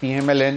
PMLN,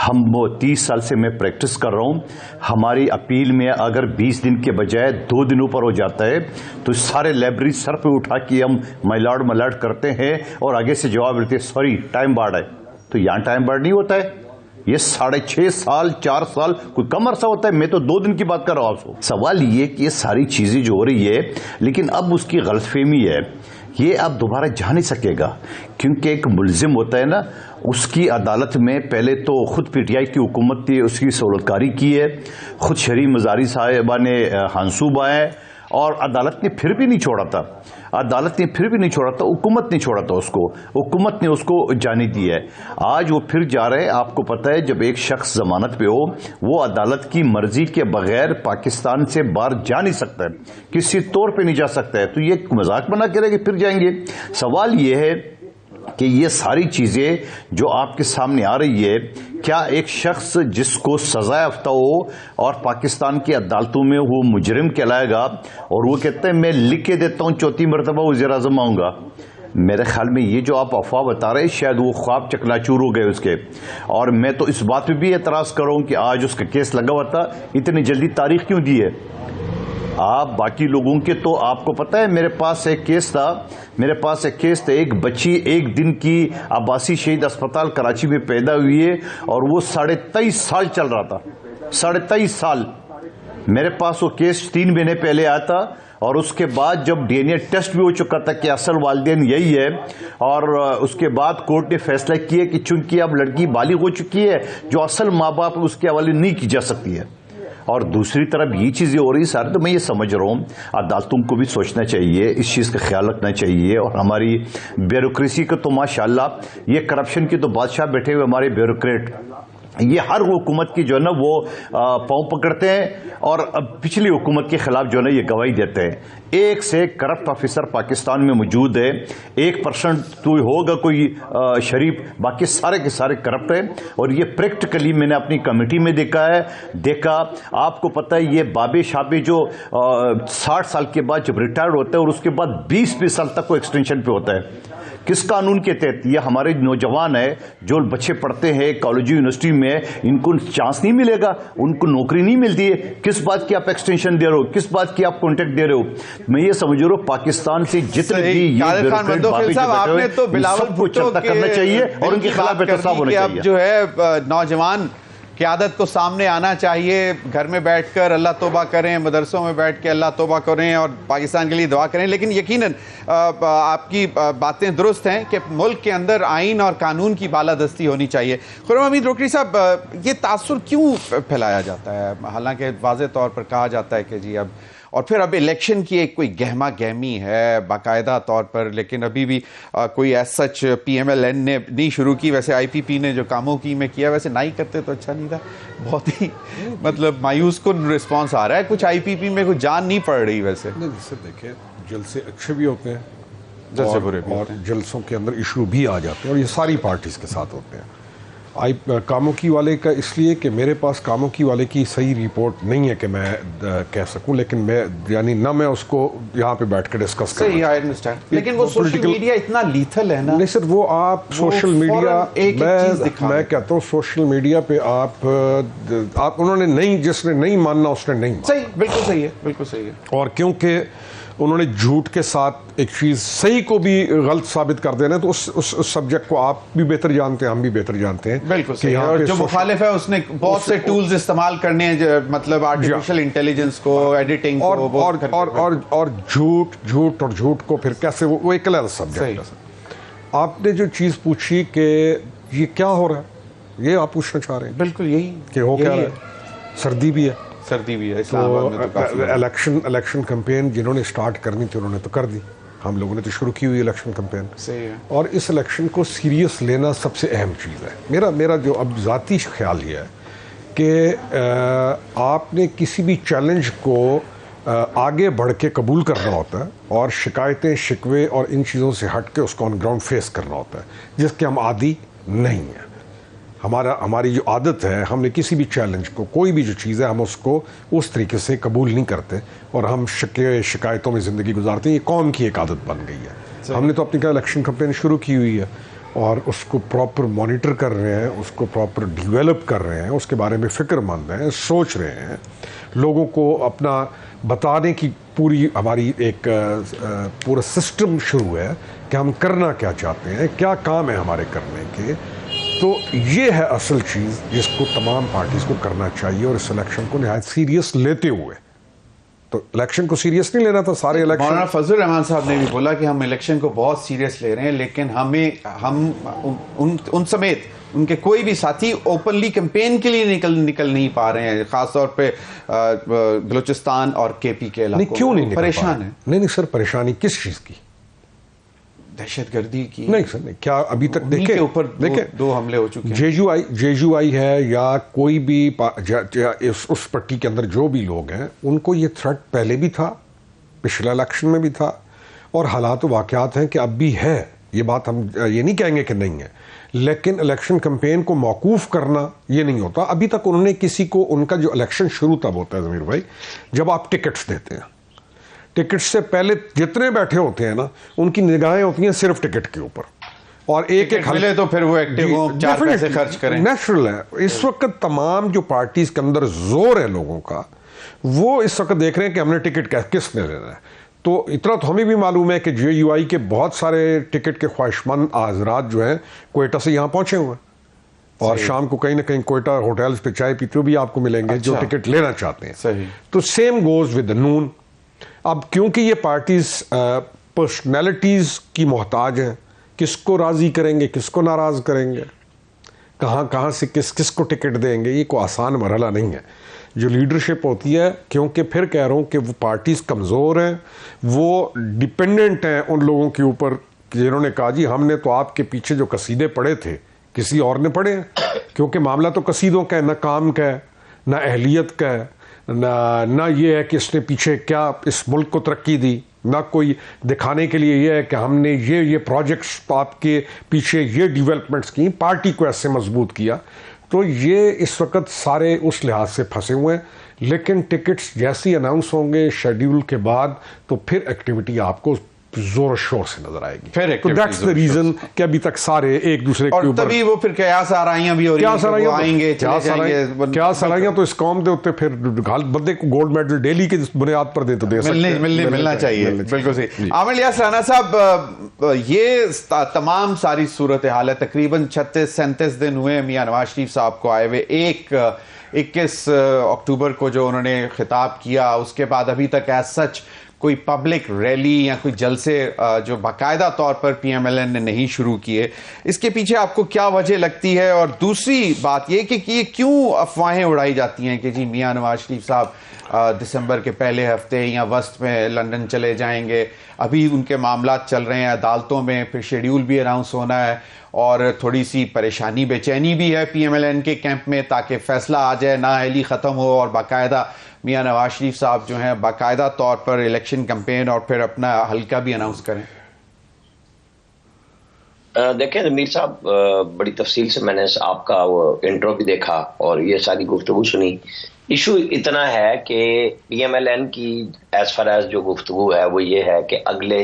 ہم 30 سال سے میں پریکٹس کر رہا ہوں. ہماری اپیل میں اگر 20 دن کے بجائے 2 دنوں پر ہو جاتا ہے تو سارے لائبریری سر پہ اٹھا کے ہم مائلارڈ کرتے ہیں اور آگے سے جواب دیتے ہیں سوری ٹائم بارڈ ہے. تو یہاں ٹائم بارڈ نہیں ہوتا ہے. یہ 6.5 سال 4 سال کوئی کم عرصہ ہوتا ہے. میں تو 2 دن کی بات کر رہا ہوں آپ کو. سوال یہ کہ یہ ساری چیزیں جو ہو رہی ہے, لیکن اب اس کی غلط فہمی ہے, یہ اب دوبارہ جا نہیں سکے گا, کیونکہ ایک ملزم ہوتا ہے نا, اس کی عدالت میں پہلے تو خود پی ٹی آئی کی حکومت نے اس کی سہولت کاری کی ہے, خود شریف مزاری صاحبہ نے ہنسوب آئے اور عدالت نے پھر بھی نہیں چھوڑا تھا. حکومت نے چھوڑا تھا اس کو, حکومت نے اس کو جانے دی ہے. آج وہ پھر جا رہے ہیں. آپ کو پتہ ہے جب ایک شخص ضمانت پہ ہو وہ عدالت کی مرضی کے بغیر پاکستان سے باہر جا نہیں سکتا ہے, کسی طور پہ نہیں جا سکتا ہے. تو یہ مذاق بنا کے رہے کہ پھر جائیں گے. سوال یہ ہے کہ یہ ساری چیزیں جو آپ کے سامنے آ رہی ہے, کیا ایک شخص جس کو سزا یافتہ ہو اور پاکستان کی عدالتوں میں وہ مجرم کہلائے گا اور وہ کہتے ہیں میں لکھ کے دیتا ہوں 4تھی مرتبہ وزیر اعظم آؤں گا؟ میرے خیال میں یہ جو آپ افواہ بتا رہے ہیں شاید وہ خواب چکناچور ہو گئے اس کے. اور میں تو اس بات پہ بھی اعتراض کروں کہ آج اس کا کیس لگا ہوا تھا, اتنی جلدی تاریخ کیوں دی ہے؟ آپ باقی لوگوں کے تو آپ کو پتہ ہے میرے پاس ایک کیس تھا, ایک بچی 1 دن کی عباسی شہید اسپتال کراچی میں پیدا ہوئی ہے اور وہ 23.5 سال چل رہا تھا. 23.5 سال. میرے پاس وہ کیس 3 مہینے پہلے آیا تھا اور اس کے بعد جب ڈی این اے ٹیسٹ بھی ہو چکا تھا کہ اصل والدین یہی ہے, اور اس کے بعد کورٹ نے فیصلہ کیا کہ چونکہ اب لڑکی بالغ ہو چکی ہے جو اصل ماں باپ اس کے حوالے نہیں کی جا سکتی ہے. اور دوسری طرف یہ چیزیں ہو رہی سارے, تو میں یہ سمجھ رہا ہوں عدالتوں کو بھی سوچنا چاہیے, اس چیز کا خیال رکھنا چاہیے. اور ہماری بیوروکریسی کا تو ماشاءاللہ یہ کرپشن کے تو بادشاہ بیٹھے ہوئے ہمارے بیوروکریٹ, یہ ہر حکومت کی جو ہے نا وہ پاؤں پکڑتے ہیں اور پچھلی حکومت کے خلاف جو ہے نا یہ گواہی دیتے ہیں. ایک سے ایک کرپٹ آفیسر پاکستان میں موجود ہے, 1% تو ہوگا کوئی شریف, باقی سارے کے سارے کرپٹ ہیں. اور یہ پریکٹیکلی میں نے اپنی کمیٹی میں دیکھا. آپ کو پتہ ہے یہ بابے شابے جو 60 سال کے بعد جب ریٹائرڈ ہوتا ہے اور اس کے بعد 20 سال تک وہ ایکسٹینشن پہ ہوتا ہے, کس قانون کے تحت؟ یہ ہمارے نوجوان ہیں جو بچے پڑھتے ہیں کالج یونیورسٹی میں, ان کو چانس نہیں ملے گا, ان کو نوکری نہیں ملتی ہے. کس بات کی آپ ایکسٹینشن دے رہے ہو, کس بات کی آپ کانٹیکٹ دے رہے ہو؟ میں یہ سمجھ رہا ہوں پاکستان سے جتنے بھی یہ سب کو چلتا کرنا چاہیے اور ان کے خلاف احتساب ہونا چاہیے. اب جو ہے نوجوان قیادت کو سامنے آنا چاہیے, گھر میں بیٹھ کر اللہ توبہ کریں, مدرسوں میں بیٹھ کے اللہ توبہ کریں اور پاکستان کے لیے دعا کریں. لیکن یقیناً آپ کی باتیں درست ہیں کہ ملک کے اندر آئین اور قانون کی بالادستی ہونی چاہیے. خرم حمید روکڑی صاحب, یہ تاثر کیوں پھیلایا جاتا ہے؟ حالانکہ واضح طور پر کہا جاتا ہے کہ جی اور پھر اب الیکشن کی ایک کوئی گہما گہمی ہے باقاعدہ طور پر, لیکن ابھی بھی کوئی ایس سچ پی ایم ایل این نے نہیں شروع کی. ویسے آئی پی پی نے جو کاموں کی میں کیا, ویسے نہ ہی کرتے تو اچھا نہیں تھا. بہت ہی مطلب مایوس کن رسپانس آ رہا ہے. کچھ آئی پی پی میں کوئی جان نہیں پڑ رہی. ویسے دیکھیں جلسے اچھے بھی ہوتے ہیں اور جلسوں کے اندر ایشو بھی آ جاتے ہیں اور یہ ساری پارٹیز کے ساتھ ہوتے ہیں. کاموں کی والے کا اس لیے کہ میرے پاس کاموں کی والے کی صحیح رپورٹ نہیں ہے کہ میں کہہ سکوں, لیکن میں یعنی نہ میں اس کو یہاں پہ بیٹھ کے ڈسکس کروں. صحیح, آئی انڈرسٹینڈ. لیکن وہ سوشل میڈیا اتنا لیتھل ہے نا. نہیں سر, وہ آپ سوشل میڈیا, میں کہتا ہوں سوشل میڈیا پہ آپ انہوں نے نہیں, جس نے نہیں ماننا اس نے نہیں ماننا. صحیح, بالکل صحیح ہے, بالکل صحیح ہے. اور کیونکہ انہوں نے جھوٹ کے ساتھ ایک چیز صحیح کو بھی غلط ثابت کر دینا ہے, تو اس سبجیکٹ کو آپ بھی بہتر جانتے ہیں, ہم بھی بہتر جانتے ہیں. بالکل صحیح. اور جو مخالف ہے اس نے بہت سے ٹولز استعمال کرنے ہیں, مطلب آرٹیفیشل انٹیلیجنس کو, ایڈیٹنگ کو, اور جھوٹ کو پھر کیسے, وہ ایک الگ سبجیکٹ ہے. آپ نے جو چیز پوچھی کہ یہ کیا ہو رہا ہے, یہ آپ پوچھنا چاہ رہے ہیں. بالکل یہی کہ ہو کیا رہا ہے. سردی بھی ہے, اسلام آباد میں الیکشن کمپین جنہوں نے سٹارٹ کرنی تھی انہوں نے تو کر دی. ہم لوگوں نے تو شروع کی ہوئی الیکشن کمپین. اور اس الیکشن کو سیریس لینا سب سے اہم چیز ہے. میرا جو اب ذاتی خیال یہ ہے کہ آپ نے کسی بھی چیلنج کو آگے بڑھ کے قبول کرنا ہوتا ہے اور شکایتیں, شکوے اور ان چیزوں سے ہٹ کے اس کو آن گراؤنڈ فیس کرنا ہوتا ہے, جس کے ہم عادی نہیں ہیں. ہماری جو عادت ہے, ہم نے کسی بھی چیلنج کو, کوئی بھی جو چیز ہے, ہم اس کو اس طریقے سے قبول نہیں کرتے اور ہم شکایتوں میں زندگی گزارتے ہیں. یہ قوم کی ایک عادت بن گئی ہے. ہم نے تو اپنی الیکشن کمپین شروع کی ہوئی ہے اور اس کو پراپر مانیٹر کر رہے ہیں, اس کو پراپر ڈیولپ کر رہے ہیں, اس کے بارے میں فکر مند ہیں, سوچ رہے ہیں, لوگوں کو اپنا بتانے کی پوری ہماری ایک پورا سسٹم شروع ہے کہ ہم کرنا کیا چاہتے ہیں, کیا کام ہے ہمارے کرنے کے. تو یہ ہے اصل چیز جس کو تمام پارٹیز کو کرنا چاہیے, اور اس الیکشن کو نہایت سیریس لیتے ہوئے. تو الیکشن کو سیریس نہیں لینا تھا سارے الیکشن. مولانا فضل الرحمان صاحب نے بھی بولا کہ ہم الیکشن کو بہت سیریس لے رہے ہیں, لیکن ہم ان سمیت ان کے کوئی بھی ساتھی اوپنلی کیمپین کے لیے نکل نہیں پا رہے ہیں, خاص طور پہ بلوچستان اور کے پی کے علاقوں. کیوں نہیں پریشان ہیں؟ نہیں سر, پریشانی کس چیز کی؟ دہشت گردی کی. نہیں سر, نہیں. کیا ابھی تک دیکھیں اوپر دو حملے ہو چکے ہیں. جے یو آئی ہے یا کوئی بھی اس پٹی کے اندر جو بھی لوگ ہیں, ان کو یہ تھریٹ پہلے بھی تھا, پچھلے الیکشن میں بھی تھا, اور حالات و واقعات ہیں کہ اب بھی ہے. یہ بات ہم یہ نہیں کہیں گے کہ نہیں ہے, لیکن الیکشن کمپین کو موقوف کرنا یہ نہیں ہوتا. ابھی تک انہوں نے کسی کو, ان کا جو الیکشن شروع تب ہوتا ہے ضمیر بھائی, جب آپ ٹکٹس دیتے ہیں. ٹکٹ سے پہلے جتنے بیٹھے ہوتے ہیں نا, ان کی نگاہیں ہوتی ہیں صرف ٹکٹ کے اوپر, اور ایک ملے تو پھر وہ ایکٹیو ہوں, 4 پیسے خرچ کریں. نیچرل ہے. اس وقت تمام جو پارٹیز کے اندر زور ہے لوگوں کا, وہ اس وقت دیکھ رہے ہیں کہ ہم نے ٹکٹ کس نے لینا ہے. تو اتنا تو ہمیں بھی معلوم ہے کہ جے یو آئی کے بہت سارے ٹکٹ کے خواہشمند حضرات جو ہیں کوئٹہ سے یہاں پہنچے ہوئے ہیں, اور شام کو کہیں نہ کہیں کوئٹہ ہوٹلز پہ چائے پیتے بھی آپ کو ملیں گے جو ٹکٹ لینا چاہتے ہیں. صحیح. تو سیم گوز ود نون. اب کیونکہ یہ پارٹیز پرسنالٹیز کی محتاج ہیں, کس کو راضی کریں گے, کس کو ناراض کریں گے, کہاں سے کس کو ٹکٹ دیں گے, یہ کوئی آسان مرحلہ نہیں ہے. جو لیڈرشپ ہوتی ہے, کیونکہ پھر کہہ رہا ہوں کہ وہ پارٹیز کمزور ہیں, وہ ڈیپینڈنٹ ہیں ان لوگوں کے اوپر جنہوں نے کہا جی ہم نے تو آپ کے پیچھے جو قصیدے پڑھے تھے کسی اور نے پڑھے ہیں. کیونکہ معاملہ تو قصیدوں کا ہے, نہ کام کا ہے, نہ اہلیت کا ہے, نہ یہ ہے کہ اس نے پیچھے کیا اس ملک کو ترقی دی, نہ کوئی دکھانے کے لیے یہ ہے کہ ہم نے یہ پروجیکٹس آپ کے پیچھے یہ ڈیولپمنٹس کی, پارٹی کو ایسے مضبوط کیا. تو یہ اس وقت سارے اس لحاظ سے پھنسے ہوئے ہیں. لیکن ٹکٹس جیسی اناؤنس ہوں گے شیڈیول کے بعد, تو پھر ایکٹیویٹی آپ کو زور و شور سے نظر آئے گی. تو دیٹس دی ریزن کہ ابھی تک سارے ایک دوسرے کے اوپر, تبھی وہ پھر قیاس آرائیاں بھی ہو رہی ہیں, آئیں گے کیا سرائیاں تو اس قوم دے ہوتے, پھر بندے کو گولڈ میڈل ڈیلی کے بنیاد پر دے تو دے سکتے, ملنا چاہیے. بالکل صحیح. عامر الیاس رانا صاحب, یہ تمام ساری صورتحال ہے, تقریباً 36-37 دن ہوئے میاں نواز شریف صاحب کو آئے ہوئے. 21 اکتوبر کو جو انہوں نے خطاب کیا, اس کے بعد ابھی تک ایز سچ کوئی پبلک ریلی یا کوئی جلسے جو باقاعدہ طور پر پی ایم ایل این نے نہیں شروع کیے. اس کے پیچھے آپ کو کیا وجہ لگتی ہے؟ اور دوسری بات یہ کہ یہ کیوں افواہیں اڑائی جاتی ہیں کہ جی میاں نواز شریف صاحب دسمبر کے پہلے ہفتے یا وسط میں لندن چلے جائیں گے, ابھی ان کے معاملات چل رہے ہیں عدالتوں میں, پھر شیڈیول بھی اناؤنس ہونا ہے, اور تھوڑی سی پریشانی بے چینی بھی ہے پی ایم ایل این کے کیمپ میں تاکہ فیصلہ آ جائے, نااہلی ختم ہو, اور باقاعدہ میاں نواز شریف صاحب جو ہیں باقاعدہ طور پر الیکشن کمپین اور پھر اپنا حلقہ بھی اناؤنس کریں. دیکھیں امیر صاحب, بڑی تفصیل سے میں نے آپ کا وہ انٹرو بھی دیکھا اور یہ ساری گفتگو سنی. ایشو اتنا ہے کہ پی ایم ایل این کی ایز فار ایز جو گفتگو ہے وہ یہ ہے کہ اگلے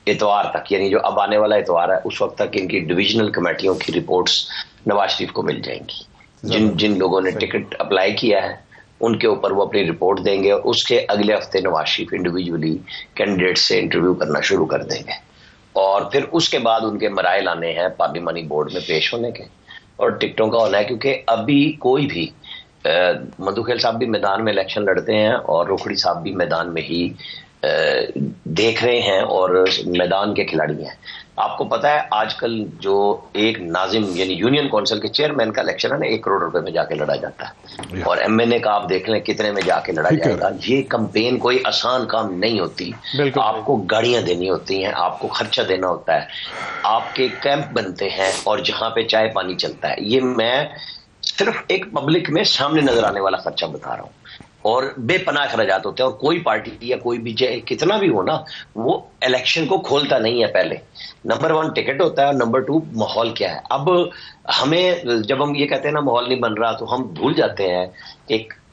اتوار تک, یعنی جو اب آنے والا اتوار ہے, اس وقت تک ان کی ڈویژنل کمیٹیوں کی رپورٹس نواز شریف کو مل جائیں گی. جن لوگوں نے ٹکٹ اپلائی کیا ہے ان کے اوپر وہ اپنی رپورٹ دیں گے, اور اس کے اگلے ہفتے نواز شریف انڈیویجولی کینڈیڈیٹ سے انٹرویو کرنا شروع کر دیں گے, اور پھر اس کے بعد ان کے مرائل آنے ہیں پارلیمانی بورڈ میں پیش ہونے کے, اور ٹکٹوں کا ہونا ہے. کیونکہ ابھی کوئی بھی, مدھو خیل صاحب بھی میدان میں الیکشن لڑتے ہیں اور روکھڑی صاحب بھی میدان میں ہی دیکھ رہے ہیں اور میدان کے کھلاڑی ہیں. آپ کو پتا ہے آج کل جو ایک ناظم یعنی یونین کونسل کے چیئرمین کا الیکشن ہے نا, 1 کروڑ روپے میں جا کے لڑا جاتا ہے, اور ایم این اے کا آپ دیکھ لیں کتنے میں جا کے لڑا جائے گا. یہ کمپین کوئی آسان کام نہیں ہوتی. آپ کو گاڑیاں دینی ہوتی ہیں, آپ کو خرچہ دینا ہوتا ہے, آپ کے کیمپ بنتے ہیں, اور جہاں پہ چائے پانی چلتا ہے. یہ میں صرف ایک پبلک میں سامنے نظر آنے والا خرچہ بتا رہا ہوں, اور بے پناہ اخراجات ہوتے ہیں. اور کوئی پارٹی یا کوئی بھی کتنا بھی ہو نا, وہ الیکشن کو کھولتا نہیں ہے. پہلے نمبر 1 ٹکٹ ہوتا ہے, اور نمبر 2 ماحول کیا ہے. اب ہمیں جب ہم یہ کہتے ہیں نا ماحول نہیں بن رہا, تو ہم بھول جاتے ہیں ایک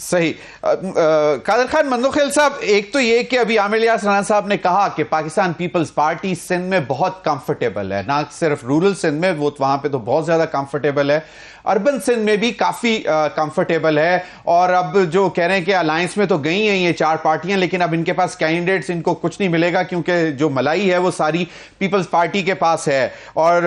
صحیح. قادر خان مندوخیل صاحب، ایک تو یہ کہ ابھی عامر الیاس رانا صاحب نے کہا کہ پاکستان پیپلز پارٹی سندھ میں بہت کمفرٹیبل ہے، نہ صرف رورل سندھ میں، وہ وہاں پہ تو بہت زیادہ کمفرٹیبل ہے، اربن سندھ میں بھی کافی کمفرٹیبل ہے. اور اب جو کہہ رہے ہیں کہ الائنس میں تو گئی ہیں یہ 4 پارٹیاں، لیکن اب ان کے پاس کینڈیڈیٹس ان کو کچھ نہیں ملے گا کیونکہ جو ملائی ہے وہ ساری پیپلز پارٹی کے پاس ہے. اور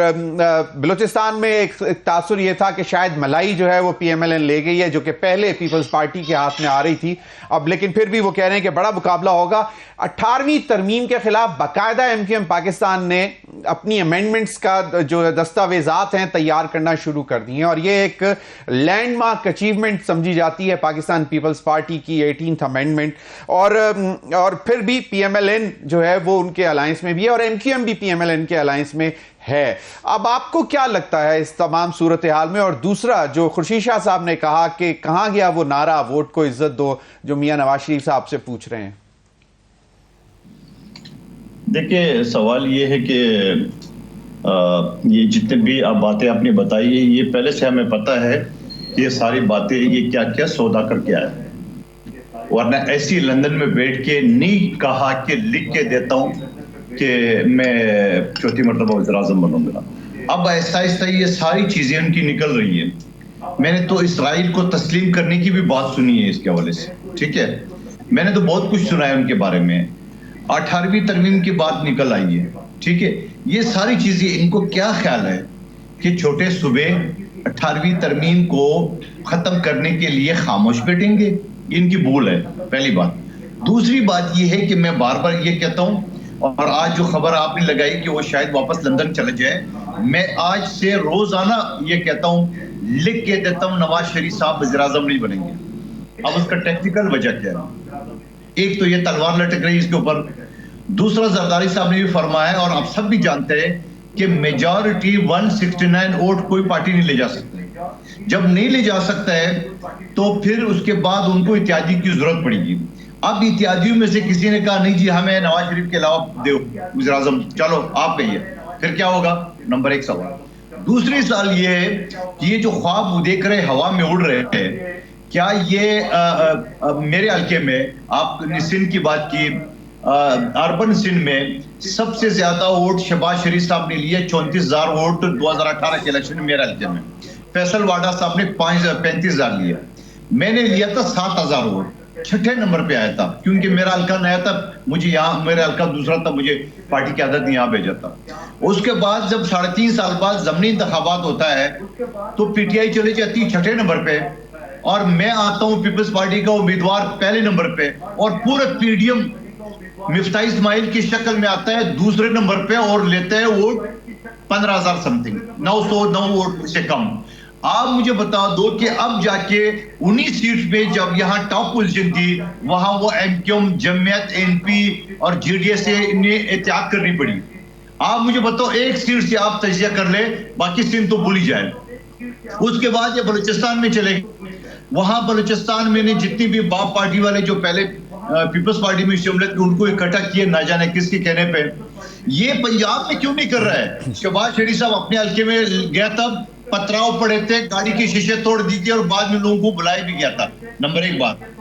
بلوچستان میں ایک تاثر یہ تھا کہ شاید ملائی جو ہے وہ پی ایم ایل این لے گئی ہے، جو کہ پہلے پیپلز پارٹی کے ہاتھ میں آ رہی تھی. اب لیکن پھر بھی وہ کہہ رہے ہیں کہ بڑا مقابلہ ہوگا. 18ویں ترمیم کے خلاف باقاعدہ ایم کیو ایم پاکستان نے اپنی امینڈمنٹس کا جو دستاویزات ہیں تیار کرنا شروع کر دی ہیں، اور یہ ایک لینڈ مارک اچیومنٹ سمجھی جاتی ہے پاکستان پیپلز پارٹی کی 18th امینڈمنٹ. اور پھر بھی پی ایم ایل این جو ہے وہ ان کے الائنس میں بھی ہے، اور ایم کیو ایم بھی پی ایم ایل این کے الائنس میں ہے. اب آپ کو کیا لگتا ہے اس تمام صورتحال میں؟ اور دوسرا جو خورشید شاہ صاحب نے کہا کہ کہاں گیا وہ نعرہ ووٹ کو عزت دو، جو میاں نواز شریف صاحب سے پوچھ رہے ہیں. دیکھیں، سوال یہ ہے کہ یہ جتنے بھی آپ باتیں آپ نے بتائی ہے، یہ پہلے سے ہمیں پتہ ہے کہ یہ ساری باتیں یہ کیا کیا سودا کر کے آئے، ورنہ ایسی لندن میں بیٹھ کے نہیں کہا کہ لکھ کے دیتا ہوں کہ میں 4تھی مرتبہ وزیر اعظم بنوں گا. اب آہستہ آہستہ یہ ساری چیزیں ان کی نکل رہی ہیں. میں نے تو اسرائیل کو تسلیم کرنے کی بھی بات سنی ہے اس کے حوالے سے، ٹھیک ہے، میں نے تو بہت کچھ سنا ہے ان کے بارے میں. 18ویں ترمیم کی بات نکل آئی ہے، ٹھیک ہے. یہ ساری چیزیں ان کو کیا خیال ہے کہ چھوٹے صوبے 18ویں ترمیم کو ختم کرنے کے لیے خاموش بیٹھیں گے؟ ان کی بھول ہے، پہلی بات. دوسری بات یہ ہے کہ میں بار بار یہ کہتا ہوں، اور آج جو خبر آپ نے لگائی کہ وہ شاید واپس لندن چلے جائے، میں آج سے روزانہ یہ کہتا ہوں، لکھ کے دیتا ہوں، نواز شریف صاحب وزیر اعظم نہیں بنیں گے. اب اس کا ٹیکنیکل وجہ کیا ہے؟ ایک تو یہ تلوار لٹک رہی اس کے اوپر. دوسرا زرداری صاحب نے بھی فرمایا ہے، اور آپ سب بھی جانتے ہیں کہ میجورٹی 169 ووٹ کوئی پارٹی نہیں لے جا سکتی. جب نہیں لے جا سکتا ہے تو پھر اس کے بعد ان کو اتحادی کی ضرورت پڑے گی. اب اتحادیوں میں سے کسی نے کہا نہیں جی ہمیں نواز شریف کے علاوہ دیو وزیر اعظم، چلو آپ کہیے، پھر کیا ہوگا؟ نمبر 1 سوال. دوسری سوال یہ ہے کہ یہ جو خواب وہ دیکھ رہے ہوا میں اڑ رہے ہیں، کیا یہ میرے حلقے میں آپ نے سندھ کی بات کی، اربن سندھ میں سب سے زیادہ ووٹ شہباز شریف صاحب نے لیے 34,000 ووٹ 2018 کے الیکشن میں میرے حلقے میں. فیصل واڈا صاحب نے 35,000 لیا. میں نے لیا تھا 7,000 ووٹ، 6 نمبر پہ آیا تھا، کیونکہ میرا حلقہ نیا تھا، مجھے یہاں، میرا حلقہ دوسرا تھا، مجھے پارٹی کی عادت یہاں بھیجا تھا. اس کے بعد جب 3.5 سال بعد ضمنی انتخابات ہوتا ہے تو پی ٹی آئی چلے جاتی 6 نمبر پہ، اور میں آتا ہوں پیپلز پارٹی کا امیدوار پہلے نمبر پہ، اور پورا پی ڈی ایم مفتاح اسماعیل کی شکل میں آتا ہے دوسرے نمبر پہ اور لیتا ہے ووٹ 15,000 سمتنگ، 909 ووٹ سے کم. آپ مجھے بتا دو کہ اب جا کے 19 سیٹ پہ جب یہاں ٹاپ پوزیشن تھی، وہاں وہ ایم کیو ایم، جمعیت، این پی اور جے ڈی ایس سے انہیں احتیاط کرنی پڑی. آپ مجھے بتاؤ 1 سیٹ سے آپ تجزیہ کر لیں، باقی سندھ تو بھول ہی جائے. اس کے بعد یہ بلوچستان میں چلے گئے. وہاں بلوچستان میں نے جتنی بھی باپ پارٹی والے جو پہلے پیپلز پارٹی میں شمولیت کی، ان کو اکٹھا کیے نہ جانے کس کے کہنے پہ. یہ پنجاب میں کیوں نہیں کر رہا ہے؟ شہباز شریف صاحب اپنے حلقے میں گیا تھا، پتراؤ پڑے تھے، گاڑی کے شیشے توڑ دی تھی، اور بعد میں لوگوں کو بلایا بھی گیا تھا. نمبر 1 بات.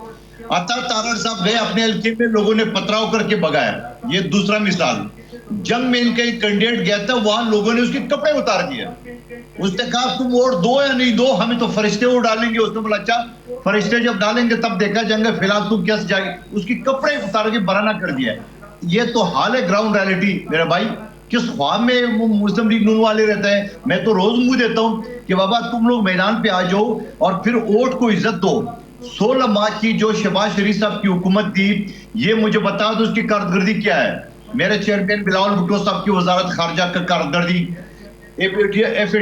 عطا تارڑ صاحب گئے اپنے حلقے میں، لوگوں نے پتراؤ کر کے بگایا. یہ دوسرا مثال. جنگ میں ان کا ایک کینڈیڈیٹ گیا تھا، وہاں لوگوں نے اس کے کپڑے اتار دیے. اس نے کہا تم ووٹ دو یا نہیں دو، ہمیں تو فرشتے ووٹ ڈالیں گے. اس نے بولا اچھا فرشتے جب ڈالیں گے تب دیکھا جائے گا، فی الحال تم کیسے جائے. اس کی کپڑے اتار کے برہنہ کر دیا. یہ تو حال ہے گراؤنڈ ریالٹی میرے بھائی. کس خواب میں مسلم لیگ نون والے رہتے ہیں؟ میں تو روز منہ دیتا ہوں کہ بابا تم لوگ میدان پہ آ جاؤ اور پھر ووٹ کو عزت دو. 16 ماہ کی جو شہباز شریف صاحب کی حکومت تھی، یہ مجھے بتا دو اس کی کارکردگی کیا ہے. میرے چیئرمین بلاول بھٹو صاحب کی وزارت خارجہ کا کارکردگی، ایف اے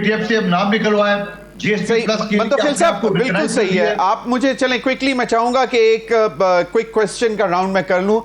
ٹی ایف سے نام نکلوایا. مندوخیل صاحب بالکل صحیح ہے. آپ مجھے چلیں کوئکلی میں چاہوں گا کہ ایک کوئک کوسچن کا راؤنڈ میں کر لوں.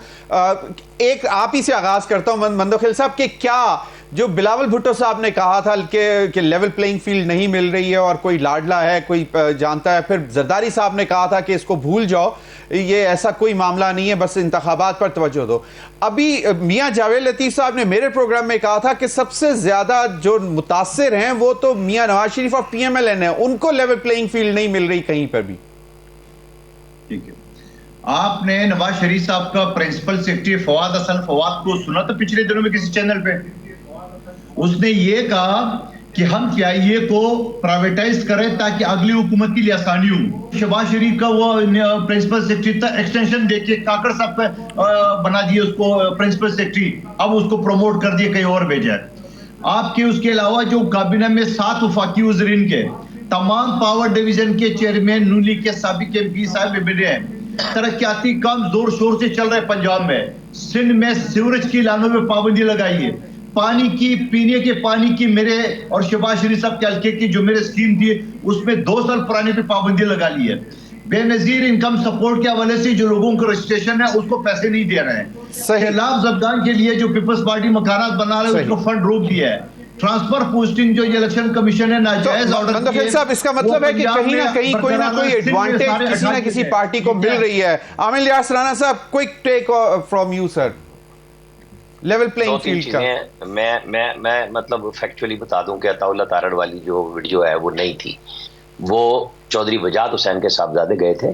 ایک آپ ہی سے آغاز کرتا ہوں مندوخیل صاحب، کہ کیا جو بلاول بھٹو صاحب نے کہا تھا کہ لیول پلینگ فیلڈ نہیں مل رہی ہے اور کوئی لاڈلا ہے کوئی جانتا ہے، پھر زرداری صاحب نے کہا تھا کہ اس کو بھول جاؤ، یہ ایسا کوئی معاملہ نہیں ہے، بس انتخابات پر توجہ دو. ابھی میاں جاوید لطیف صاحب نے میرے پروگرام میں کہا تھا کہ سب سے زیادہ جو متاثر ہیں وہ تو میاں نواز شریف اور پی ایم ایل این ہیں، ان کو لیول پلینگ فیلڈ نہیں مل رہی کہیں پر بھی. ٹھیک ہے. آپ نے نواز شریف صاحب کا پرنسپل سیکرٹری فواد حسن فواد کو سنا تھا پچھلے دنوں میں کسی چینل پہ؟ اس نے یہ کہا کہ ہم CIA کو پرائیویٹائز کریں تاکہ اگلی حکومت کے لیے آسانی ہو. شہباز شریف کا وہ پرنسپل سیکرٹری تھا, ایکسٹینشن دے کے کاکڑ صاحب پہ بنا دیے اس کو پرنسپل سیکرٹری, اب اس کو پروموٹ کر دیے, کہیں اور بھیجا ہے. آپ کے اس کے علاوہ جو کابینہ میں 7 وفاقی وزرین کے تمام پاور ڈویژن کے چیئرمین نون لیگ کے سابق MP صاحب بنے ہیں. ترقیاتی کام زور شور سے چل رہے پنجاب میں. سندھ میں سیوریج کی لائنوں میں پابندی لگائی ہے. پانی کی, پینے کے پانی کی میرے اور شہباز شریف صاحب کے حلقے کی جو میرے اسکیم تھی اس میں 2 سال پرانے پہ پابندی لگا لی ہے. بے نظیر انکم سپورٹ کے حوالے سے جو لوگوں کو رجسٹریشن ہے اس کو پیسے نہیں دے رہے ہیں. سیلاب زدگان کے لیے جو پیپلز پارٹی مکانات بنا رہے ہیں اس کو فنڈ روک دیا ہے. ٹرانسفر پوسٹنگ جو یہ الیکشن کمیشن ہے ناجائز آرڈر مندوفیل صاحب, اس کا مطلب ہے کہ کہیں نہ کہیں کوئی نہ کوئی ایڈوانٹیج کسی نہ کسی پارٹی کو مل رہی ہے. عامر الیاس رانا صاحب, quick take from you sir, level playing field کا. میں مطلب فیکچولی بتا دوں کہ عطا اللہ تارڑ والی جو ویڈیو ہے وہ نہیں تھی. وہ چودھری وجاد حسین کے صاحبزادے گئے تھے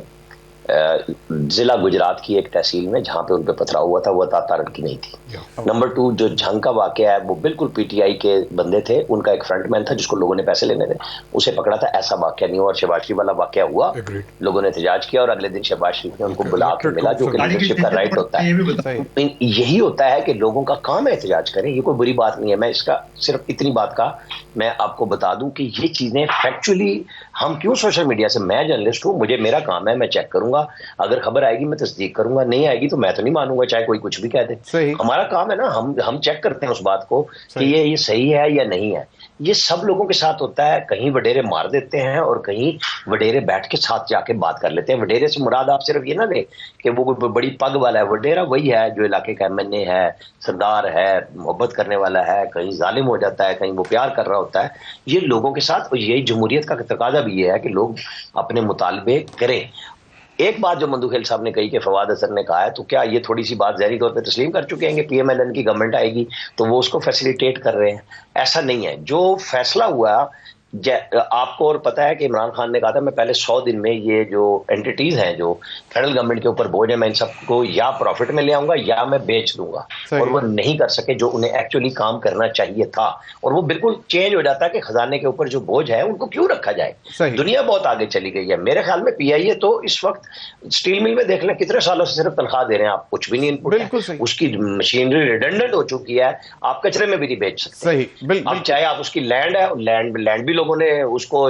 ضلع گجرات کی ایک تحصیل میں جہاں پہ ان پہ پتھرا ہوا تھا, وہ عطا تارڑ کی نہیں تھی. نمبر 2, جو جھنگ کا واقعہ ہے وہ بالکل PTI کے بندے تھے, ان کا ایک فرنٹ مین تھا جس کو لوگوں نے پیسے لینے تھے, اسے پکڑا تھا. ایسا واقعہ نہیں ہوا. اور شہباز شریف والا واقعہ ہوا, لوگوں نے احتجاج کیا اور اگلے دن شہباز شریف نے ان کو بلا کے ملا, جو کہ لیڈرشپ کا رائٹ ہوتا ہے. یہی ہوتا ہے کہ لوگوں کا کام ہے احتجاج کریں, یہ کوئی بری بات نہیں ہے. میں اس کا صرف اتنی بات کا میں آپ کو بتا دوں کہ یہ چیزیں فیکچولی ہم کیوں سوشل میڈیا سے, میں جرنلسٹ ہوں, مجھے میرا کام ہے, میں چیک کروں گا, اگر خبر آئے گی میں تصدیق کروں گا, نہیں آئے گی تو میں تو نہیں مانوں گا چاہے کوئی کچھ بھی کہہ دے. ہمارا کام ہے نا, ہم چیک کرتے ہیں اس بات کو کہ یہ صحیح ہے یا نہیں ہے. یہ سب لوگوں کے ساتھ ہوتا ہے. کہیں وڈیرے مار دیتے ہیں اور کہیں وڈیرے بیٹھ کے ساتھ جا کے بات کر لیتے ہیں. وڈیرے سے مراد آپ صرف یہ نہ لیں کہ وہ بڑی پگ والا ہے. وڈیرا وہی ہے جو علاقے کا MNA ہے, سردار ہے, محبت کرنے والا ہے, کہیں ظالم ہو جاتا ہے, کہیں وہ پیار کر رہا ہوتا ہے. یہ لوگوں کے ساتھ, اور یہی جمہوریت کا تقاضا بھی یہ ہے کہ لوگ اپنے مطالبے کریں. ایک بات جو مندوفیل صاحب نے کہی کہ فواد حسن نے کہا ہے, تو کیا یہ تھوڑی سی بات ظاہری طور پہ تسلیم کر چکے ہیں کہ PMLN کی گورنمنٹ آئے گی تو وہ اس کو فیسیلیٹیٹ کر رہے ہیں؟ ایسا نہیں ہے. جو فیصلہ ہوا, آپ کو اور پتا ہے کہ عمران خان نے کہا تھا میں پہلے 100 دن میں یہ جو اینٹیز ہیں جو فیڈرل گورنمنٹ کے اوپر بوجھ ہے, میں ان سب کو یا پروفٹ میں لے آؤں گا یا میں بیچ دوں گا. اور وہ نہیں کر سکے جو انہیں ایکچولی کام کرنا چاہیے تھا. اور وہ بالکل چینج ہو جاتا ہے کہ خزانے کے اوپر جو بوجھ ہے ان کو کیوں رکھا جائے. دنیا بہت آگے چلی گئی ہے. میرے خیال میں PIA تو اس وقت اسٹیل مل میں دیکھ لیں کتنے سالوں سے صرف تنخواہ دے رہے ہیں, آپ کچھ بھی نہیں انپٹ ہے, اس کی مشینری ریڈنڈنٹ ہو چکی ہے, آپ کچرے میں بھی نہیں بیچ سکتے. اب چاہے آپ اس کی لینڈ ہے, لینڈ بھی لوگوں نے اس کو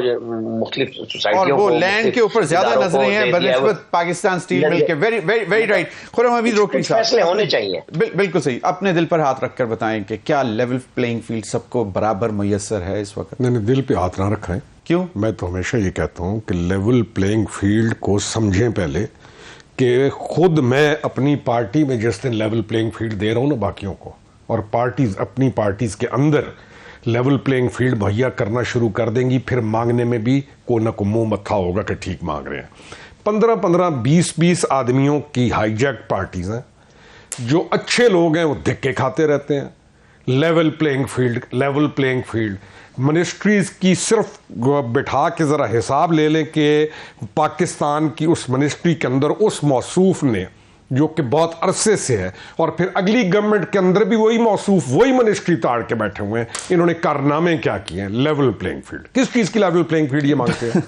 مختلف سوسائٹیوں کو, اور وہ لینڈ کے اوپر زیادہ نظریں ہیں بنسبت پاکستان اسٹیل مل کے. Very right. خرم حمید روکڑی صاحب, فیصلے ہونے چاہیے. بالکل صحیح. اپنے دل پر ہاتھ رکھ کر بتائیں کہ کیا لیول پلینگ فیلڈ سب کو برابر میسر ہے اس وقت؟ نہیں, دل پہ ہاتھ نہ رکھیں. کیوں؟ میں تو ہمیشہ یہ کہتا ہوں کہ لیول پلینگ فیلڈ کو سمجھیں پہلے, کہ خود میں اپنی پارٹی میں جس دن لیول پلینگ فیلڈ دے رہا ہوں نا باقیوں کو, اور پارٹیز اپنی پارٹیز کے اندر لیول پلینگ فیلڈ مہیا کرنا شروع کر دیں گی, پھر مانگنے میں بھی کوئی نہ کوئی منہ متھا ہوگا کہ ٹھیک مانگ رہے ہیں. 15-20 آدمیوں کی ہائی جیک پارٹیز ہیں, جو اچھے لوگ ہیں وہ دھکے کھاتے رہتے ہیں. لیول پلینگ فیلڈ منسٹریز کی صرف بٹھا کے ذرا حساب لے لیں کہ پاکستان کی اس منسٹری کے اندر اس موصوف نے جو کہ بہت عرصے سے ہے, اور پھر اگلی گورنمنٹ کے اندر بھی وہی موصوف وہی منسٹری تاڑ کے بیٹھے ہوئے ہیں, انہوں نے کارنامے کیا کیے ہیں. لیول پلینگ فیلڈ کس چیز کی لیول پلینگ فیلڈ یہ مانگتے ہیں؟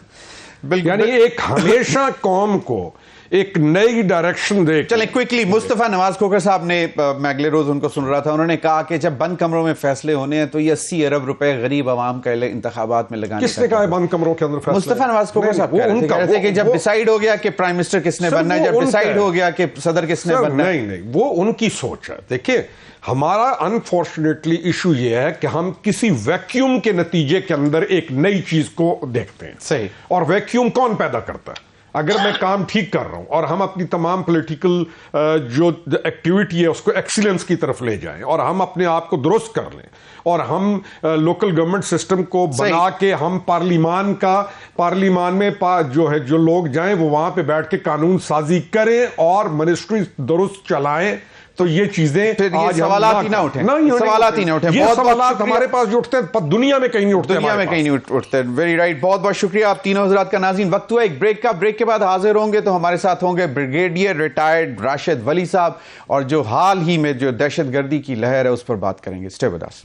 یعنی ایک ہمیشہ قوم کو ایک نئی ڈائریکشن دے. چلیں کوئکلی, مصطفیٰ نواز کھوکھر صاحب نے, میں اگلے روز ان کو سن رہا تھا, انہوں نے کہا کہ جب بند کمروں میں فیصلے ہونے ہیں تو یہ 80 ارب روپے غریب عوام کا انتخابات میں لگانے. کس نے کہا ہے بند کمروں کے اندر فیصلے؟ مصطفیٰ نواز کھوکھر صاحب کہہ رہے تھے کہ جب ڈیسائیڈ ہو گیا کہ پرائم منسٹر کس نے بننا ہے, جب ڈیسائیڈ ہو گیا کہ صدر کس نے بننا ہے. نہیں, وہ ان کی سوچ ہے. دیکھیں, ہمارا انفارچونیٹلی ایشو یہ ہے کہ ہم کسی ویکیوم کے نتیجے کے اندر ایک نئی چیز کو دیکھتے ہیں. صحیح. اور ویکیوم کون پیدا کرتا ہے؟ اگر میں کام ٹھیک کر رہا ہوں اور ہم اپنی تمام پولیٹیکل جو ایکٹیویٹی ہے اس کو ایکسیلنس کی طرف لے جائیں, اور ہم اپنے آپ کو درست کر لیں, اور ہم لوکل گورنمنٹ سسٹم کو بنا کے ہم پارلیمان میں جو ہے جو لوگ جائیں وہ وہاں پہ بیٹھ کے قانون سازی کریں اور منسٹری درست چلائیں, تو یہ چیزیں آج سوالات ہی نہ اٹھیں، سوالات ہی نہ اٹھیں. یہ سوالات ہمارے پاس جو اٹھتے ہیں دنیا میں کہیں نہیں اٹھتے، دنیا میں کہیں نہیں اٹھتے. Very right. بہت بہت شکریہ آپ تینوں حضرات کا. ناظرین وقت ہوا ایک بریک کا. بریک کے بعد حاضر ہوں گے تو ہمارے ساتھ ہوں گے بریگیڈیئر ریٹائرڈ راشد ولی صاحب، اور جو حال ہی میں جو دہشت گردی کی لہر ہے اس پر بات کریں گے. Stay with us.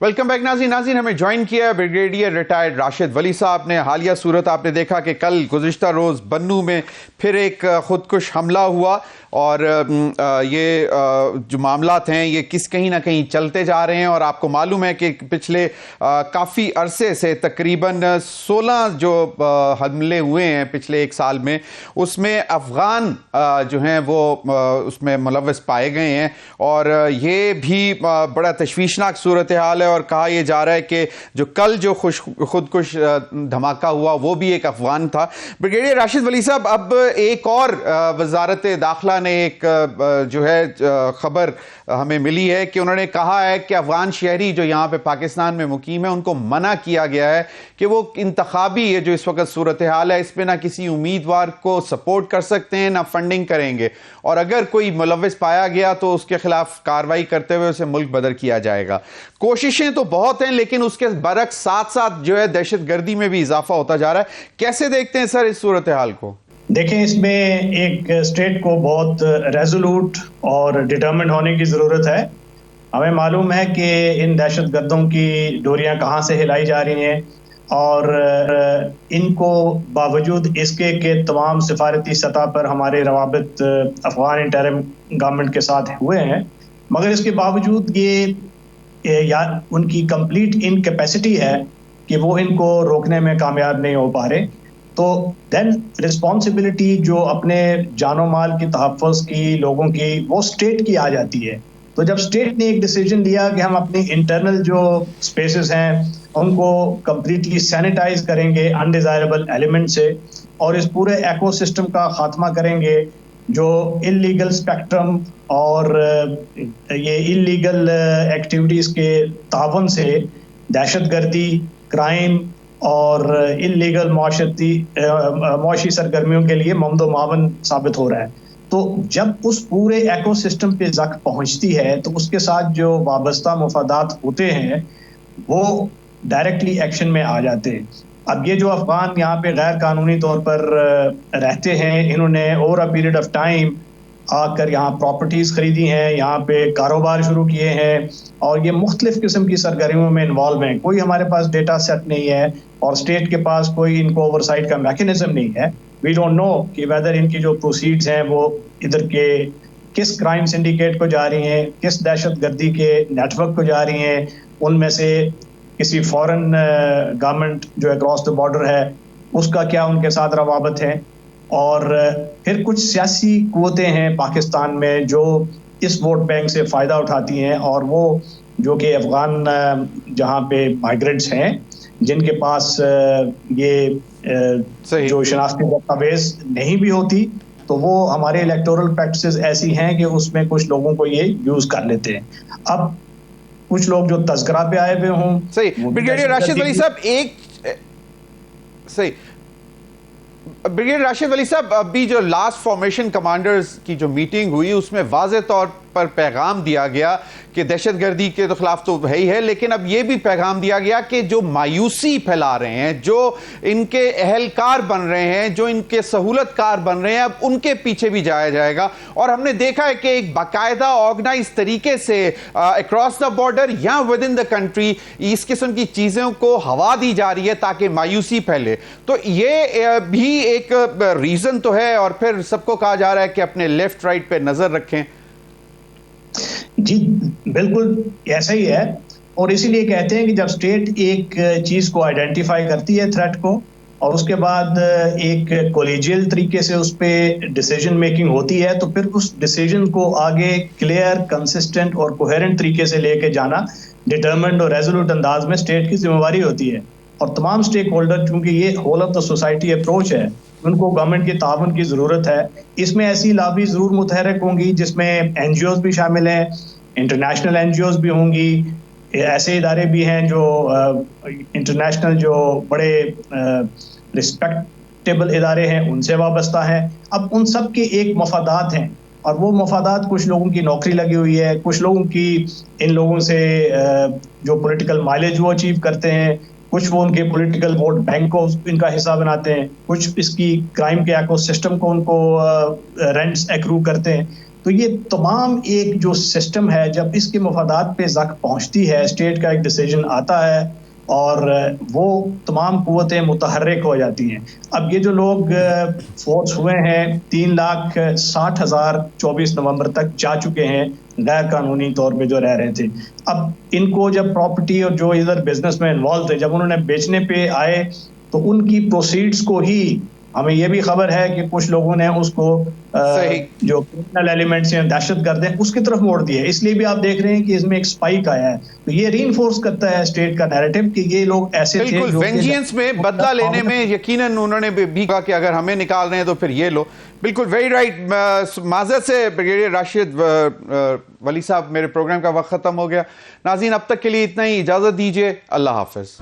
Welcome back. ناظرین ہمیں جوائن کیا ہے بریگیڈیئر ریٹائرڈ راشد ولی صاحب نے. حالیہ صورت آپ نے دیکھا کہ کل گزشتہ روز بنو میں پھر ایک خودکش حملہ ہوا، اور یہ جو معاملات ہیں یہ کہیں نہ کہیں چلتے جا رہے ہیں. اور آپ کو معلوم ہے کہ پچھلے کافی عرصے سے تقریباً 16 جو حملے ہوئے ہیں پچھلے ایک سال میں، اس میں افغان جو ہیں وہ اس میں ملوث پائے گئے ہیں. اور یہ بھی بڑا تشویشناک صورتحال ہے، اور کہا یہ جا رہا ہے کہ جو کل جو خودکش دھماکہ ہوا وہ بھی ایک افغان تھا. بریگیڈیئر راشد ولی صاحب، اب ایک اور وزارت داخلہ نے ایک جو ہے خبر ہمیں ملی ہے کہ انہوں نے کہا ہے کہ افغان شہری جو یہاں پہ پاکستان میں مقیم ہے ان کو منع کیا گیا ہے کہ وہ انتخابی یہ جو اس وقت صورتحال ہے اس پہ نہ کسی امیدوار کو سپورٹ کر سکتے ہیں نہ فنڈنگ کریں گے، اور اگر کوئی ملوث پایا گیا تو اس کے خلاف کارروائی کرتے ہوئے اسے ملک بدر کیا جائے گا. کوششیں تو بہت ہیں لیکن اس کے برعکس ساتھ ساتھ جو ہے دہشت گردی میں بھی اضافہ ہوتا جا رہا ہے. کیسے دیکھتے ہیں سر اس صورتحال کو؟ دیکھیں، اس میں ایک اسٹیٹ کو بہت ریزولوٹ اور ڈٹرمنڈ ہونے کی ضرورت ہے. ہمیں معلوم ہے کہ ان دہشت گردوں کی ڈوریاں کہاں سے ہلائی جا رہی ہیں، اور ان کو باوجود اس کے کہ تمام سفارتی سطح پر ہمارے روابط افغان انٹرم گورنمنٹ کے ساتھ ہوئے ہیں، مگر اس کے باوجود یہ ان کی کمپلیٹ انکیپیسٹی ہے کہ وہ ان کو روکنے میں کامیاب نہیں ہو پا رہے. تو دین رسپانسبلٹی جو اپنے جان و مال کی تحفظ کی لوگوں کی وہ اسٹیٹ کی آ جاتی ہے. تو جب اسٹیٹ نے ایک ڈیسیجن لیا کہ ہم اپنی انٹرنل جو اسپیسز ہیں ان کو کمپلیٹلی سینیٹائز کریں گے انڈیزائربل ایلیمنٹ سے، اور اس پورے ایکو سسٹم کا خاتمہ کریں گے جو انلیگل اسپیکٹرم اور یہ انلیگل ایکٹیویٹیز کے تعاون سے دہشت گردی، کرائم اور انلیگل معاشی سرگرمیوں کے لیے ممد و معاون ثابت ہو رہا ہے. تو جب اس پورے ایکو سسٹم پہ زک پہنچتی ہے تو اس کے ساتھ جو وابستہ مفادات ہوتے ہیں وہ ڈائریکٹلی ایکشن میں آ جاتے ہیں. اب یہ جو افغان یہاں پہ غیر قانونی طور پر رہتے ہیں، انہوں نے over a period of time آ کر یہاں پراپرٹیز خریدی ہیں، یہاں پہ کاروبار شروع کیے ہیں، اور یہ مختلف قسم کی سرگرمیوں میں انوالو ہیں. کوئی ہمارے پاس ڈیٹا سیٹ نہیں ہے اور اسٹیٹ کے پاس کوئی ان کو اوورسائٹ کا میکینزم نہیں ہے. وی ڈونٹ نو کہ ویدر ان کی جو پروسیڈز ہیں وہ ادھر کے کس کرائم سنڈیکیٹ کو جا رہی ہیں، کس دہشت گردی کے نیٹ ورک کو جا رہی ہیں، ان میں سے کسی فورن گورنمنٹ جو اکراس دا بارڈر ہے اس کا کیا ان کے ساتھ روابط ہے. اور پھر کچھ سیاسی قوتیں ہیں پاکستان میں جو اس ووٹ بینک سے فائدہ اٹھاتی ہیں، اور وہ جو کہ افغان جہاں پہ مائیگرنٹس ہیں جن کے پاس یہ جو شناختی دستاویز نہیں بھی ہوتی، تو وہ ہمارے الیکٹورل پریکٹسز ایسی ہیں کہ اس میں کچھ لوگوں کو یہ یوز کر لیتے ہیں. اب کچھ لوگ جو تذکرہ پہ آئے ہوئے ہوں. صحیح. بریگیڈیئر راشد ولی صاحب ابھی جو لاسٹ فارمیشن کمانڈرز کی جو میٹنگ ہوئی اس میں واضح طور پر پیغام دیا گیا کہ دہشت گردی کے تو خلاف تو ہے ہی ہے، لیکن اب یہ بھی پیغام دیا گیا کہ جو مایوسی پھیلا رہے ہیں، جو ان کے اہلکار بن رہے ہیں، جو ان کے سہولت کار بن رہے ہیں، اب ان کے پیچھے بھی جایا جائے گا. اور ہم نے دیکھا ہے کہ ایک باقاعدہ آرگنائز طریقے سے اکراس دا بارڈر یا ود ان دا کنٹری اس قسم کی چیزوں کو ہوا دی جا رہی ہے تاکہ مایوسی پھیلے. تو یہ بھی ایک ریزن تو ہے، اور پھر سب کو کہا جا رہا ہے کہ اپنے لیفٹ رائٹ پہ نظر رکھیں. جی بالکل ایسا ہی ہے، اور اسی لیے کہتے ہیں کہ جب اسٹیٹ ایک چیز کو آئیڈینٹیفائی کرتی ہے تھریٹ کو، اور اس کے بعد ایک کولیجیل طریقے سے اس پہ ڈیسیجن میکنگ ہوتی ہے، تو پھر اس ڈیسیجن کو آگے کلیئر، کنسسٹنٹ اور کوہیرنٹ طریقے سے لے کے جانا ڈٹرمنڈ اور ریزولوٹ انداز میں اسٹیٹ کی ذمہ داری ہوتی ہے. اور تمام سٹیک ہولڈر، چونکہ یہ whole of the society approach ہے، ان کو گورنمنٹ کے تعاون کی ضرورت ہے. اس میں ایسی لابی ضرور متحرک ہوں گی جس میں این جی اوز بھی شامل ہیں، انٹرنیشنل این جی اوز بھی ہوں گی، ایسے ادارے بھی ہیں جو انٹرنیشنل جو بڑے رسپیکٹیبل ادارے ہیں ان سے وابستہ ہیں. اب ان سب کے ایک مفادات ہیں، اور وہ مفادات کچھ لوگوں کی نوکری لگی ہوئی ہے، کچھ لوگوں کی ان لوگوں سے جو پولیٹیکل مائلیج وہ اچیو کرتے ہیں، کچھ وہ ان کے پولیٹیکل ووٹ بینک کو ان کا حصہ بناتے ہیں، کچھ اس کی کرائم کے ایکو سسٹم کو ان کو رینٹس ایکرو کرتے ہیں. تو یہ تمام ایک جو سسٹم ہے، جب اس کے مفادات پہ زک پہنچتی ہے، اسٹیٹ کا ایک ڈیسیجن آتا ہے اور وہ تمام قوتیں متحرک ہو جاتی ہیں. اب یہ جو لوگ فورس ہوئے ہیں 3,60,000 24 نومبر تک جا چکے ہیں غیر قانونی طور پہ جو رہ رہے تھے. اب ان کو جب پراپرٹی اور جو ادھر بزنس میں انوالو تھے جب انہوں نے بیچنے پہ آئے تو ان کی پروسیڈز کو ہی ہمیں یہ بھی خبر ہے کہ کچھ لوگوں نے اس کو جو کرمنل ایلیمنٹس ہیں، دہشت گرد ہیں، اس کی طرف موڑ دیا ہے. اس لیے بھی آپ دیکھ رہے ہیں کہ اس میں ایک اسپائک آیا ہے. تو یہ ری انفورس کرتا ہے اسٹیٹ کا نیریٹو کہ یہ لوگ ایسے تھے. بالکل وینجینس میں بدلہ لینے میں یقیناً انہوں نے بھی کہا کہ اگر ہمیں نکال رہے ہیں تو پھر یہ لو. بالکل ویری رائٹ. معذرت سے بریگیڈیئر راشد ولی صاحب، میرے پروگرام کا وقت ختم ہو گیا. ناظرین اب تک کے لیے اتنا ہی، اجازت دیجیے. اللہ حافظ.